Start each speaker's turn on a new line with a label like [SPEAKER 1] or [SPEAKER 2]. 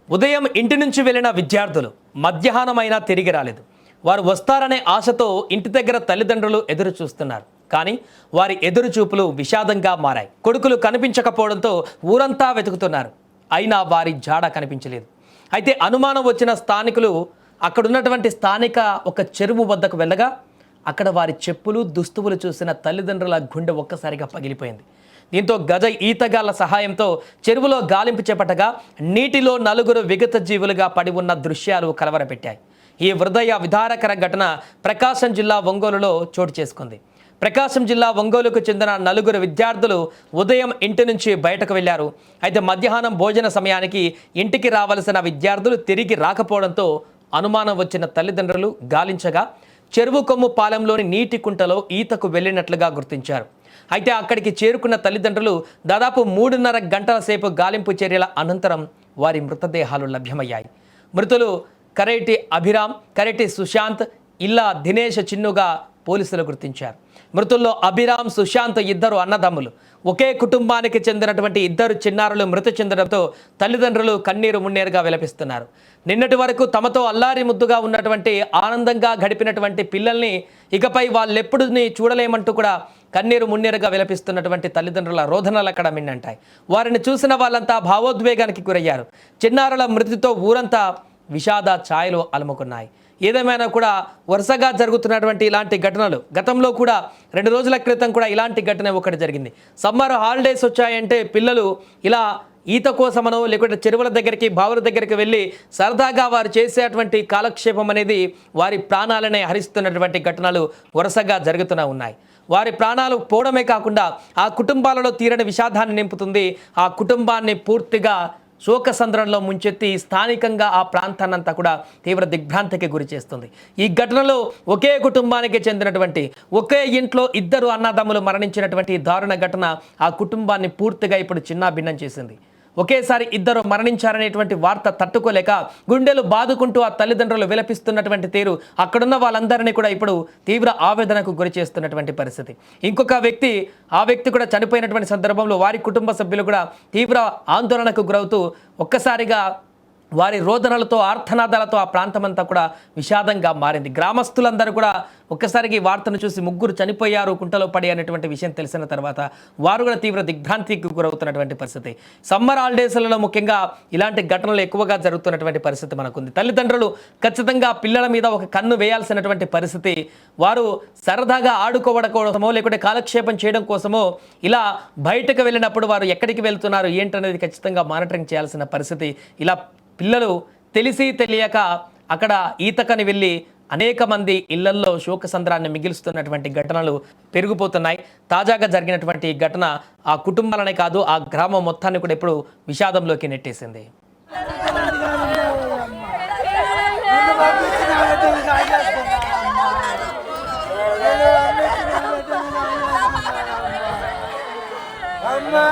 [SPEAKER 1] ఉదయం ఇంటి నుంచి వెళ్ళిన విద్యార్థులు మధ్యాహ్నమైనా తిరిగి రాలేదు. వారు వస్తారనే ఆశతో ఇంటి దగ్గర తల్లిదండ్రులు ఎదురు చూస్తున్నారు. కానీ వారి ఎదురు చూపులు విషాదంగా మారాయి. కొడుకులు కనిపించకపోవడంతో ఊరంతా వెతుకుతున్నారు. అయినా వారి జాడ కనిపించలేదు. అయితే అనుమానం వచ్చిన స్థానికులు అక్కడున్నటువంటి స్థానిక ఒక చెరువు వద్దకు వెళ్ళగా అక్కడ వారి చెప్పులు దుస్తువులు చూసిన తల్లిదండ్రుల గుండె ఒక్కసారిగా పగిలిపోయింది. దీంతో గజ ఈతగాళ్ల సహాయంతో చెరువులో గాలింపు చేపట్టగా నీటిలో నలుగురు విగత జీవులుగా పడి ఉన్న దృశ్యాలు కలవరపెట్టాయి. ఈ హృదయ విదారకర ఘటన ప్రకాశం జిల్లా ఒంగోలులో చోటు చేసుకుంది. ప్రకాశం జిల్లా ఒంగోలుకు చెందిన నలుగురు విద్యార్థులు ఉదయం ఇంటి నుంచి బయటకు వెళ్లారు. అయితే మధ్యాహ్నం భోజన సమయానికి ఇంటికి రావాల్సిన విద్యార్థులు తిరిగి రాకపోవడంతో అనుమానం వచ్చిన తల్లిదండ్రులు గాలించగా చెరువు కొమ్ము పాలెంలోని నీటి కుంటలో ఈతకు వెళ్ళినట్లుగా గుర్తించారు. అయితే అక్కడికి చేరుకున్న తల్లిదండ్రులు దాదాపు 3.5 గంటల సేపు గాలింపు చర్యల అనంతరం వారి మృతదేహాలు లభ్యమయ్యాయి. మృతులు కరేటి అభిరామ్, కరేటి సుశాంత్, ఇల్లా దినేష్ చిన్నుగా పోలీసులు గుర్తించారు. మృతుల్లో అభిరామ్, సుశాంత్ ఇద్దరు అన్నదమ్ములు. ఒకే కుటుంబానికి చెందినటువంటి ఇద్దరు చిన్నారులు మృతి చెందడంతో తల్లిదండ్రులు కన్నీరు మున్నీరుగా విలపిస్తున్నారు. నిన్నటి వరకు తమతో అల్లారి ముద్దుగా ఉన్నటువంటి ఆనందంగా గడిపినటువంటి పిల్లల్ని ఇకపై వాళ్ళెప్పుడు చూడలేమంటూ కూడా కన్నీరు మున్నీరుగా విలపిస్తున్నటువంటి తల్లిదండ్రుల రోదనలు అక్కడ మిన్నంటాయి. వారిని చూసిన వాళ్ళంతా భావోద్వేగానికి గురయ్యారు. చిన్నారుల మృతితో ఊరంతా విషాద ఛాయలు అలుముకున్నాయి. ఏదేమైనా కూడా వరుసగా జరుగుతున్నటువంటి ఇలాంటి ఘటనలు గతంలో కూడా 2 రోజుల క్రితం కూడా ఇలాంటి ఘటన ఒకటి జరిగింది. సమ్మర్ హాలిడేస్ వచ్చాయంటే పిల్లలు ఇలా ఈత కోసమనో లేకుంటే చెరువుల దగ్గరికి, బావుల దగ్గరికి వెళ్ళి సరదాగా వారు చేసేటువంటి కాలక్షేపం అనేది వారి ప్రాణాలనే హరిస్తున్నటువంటి ఘటనలు వరుసగా జరుగుతూనే ఉన్నాయి. వారి ప్రాణాలు పోవడమే కాకుండా ఆ కుటుంబాలలో తీరని విషాదాన్ని నింపుతుంది. ఆ కుటుంబాన్ని పూర్తిగా శోకసంద్రంలో ముంచెత్తి స్థానికంగా ఆ ప్రాంతాన్నంతా కూడా తీవ్ర దిగ్భ్రాంతికి గురి చేస్తుంది. ఈ ఘటనలో ఒకే కుటుంబానికి చెందినటువంటి ఒకే ఇంట్లో ఇద్దరు అన్నదమ్ములు మరణించినటువంటి దారుణ ఘటన ఆ కుటుంబాన్ని పూర్తిగా ఇప్పుడు చిన్నాభిన్నం చేసింది. ఒకేసారి ఇద్దరు మరణించారనేటువంటి వార్త తట్టుకోలేక గుండెలు బాదుకుంటూ ఆ తల్లిదండ్రులు విలపిస్తున్నటువంటి తీరు అక్కడున్న వాళ్ళందరినీ కూడా ఇప్పుడు తీవ్ర ఆవేదనకు గురి చేస్తున్నటువంటి పరిస్థితి. ఇంకొక వ్యక్తి, ఆ వ్యక్తి కూడా చనిపోయినటువంటి సందర్భంలో వారి కుటుంబ సభ్యులు కూడా తీవ్ర ఆందోళనకు గురవుతూ ఒక్కసారిగా వారి రోదనలతో, ఆర్తనాదాలతో ఆ ప్రాంతమంతా కూడా విషాదంగా మారింది. గ్రామస్తులందరూ కూడా ఒక్కసారికి ఈ వార్తను చూసి 3 చనిపోయారు కుంటలో పడి అనేటువంటి విషయం తెలిసిన తర్వాత వారు కూడా తీవ్ర దిగ్భ్రాంతికి గురవుతున్నటువంటి పరిస్థితి. సమ్మర్ హాలిడేస్లలో ముఖ్యంగా ఇలాంటి ఘటనలు ఎక్కువగా జరుగుతున్నటువంటి పరిస్థితి మనకుంది. తల్లిదండ్రులు ఖచ్చితంగా పిల్లల మీద ఒక కన్ను వేయాల్సినటువంటి పరిస్థితి. వారు సరదాగా ఆడుకోవడం కోసమో లేకుంటే కాలక్షేపం చేయడం కోసమో ఇలా బయటకు వెళ్ళినప్పుడు వారు ఎక్కడికి వెళ్తున్నారు ఏంటనేది ఖచ్చితంగా మానిటరింగ్ చేయాల్సిన పరిస్థితి. ఇలా పిల్లలు తెలిసి తెలియక అక్కడ ఈతకని వెళ్ళి అనేక మంది ఇళ్లల్లో శోకసంద్రాన్ని మిగిలుస్తున్నటువంటి ఘటనలు పెరిగిపోతున్నాయి. తాజాగా జరిగినటువంటి ఈ ఘటన ఆ కుటుంబాలనే కాదు, ఆ గ్రామం మొత్తాన్ని కూడా ఇప్పుడు విషాదంలోకి నెట్టేసింది.
[SPEAKER 2] అమ్మా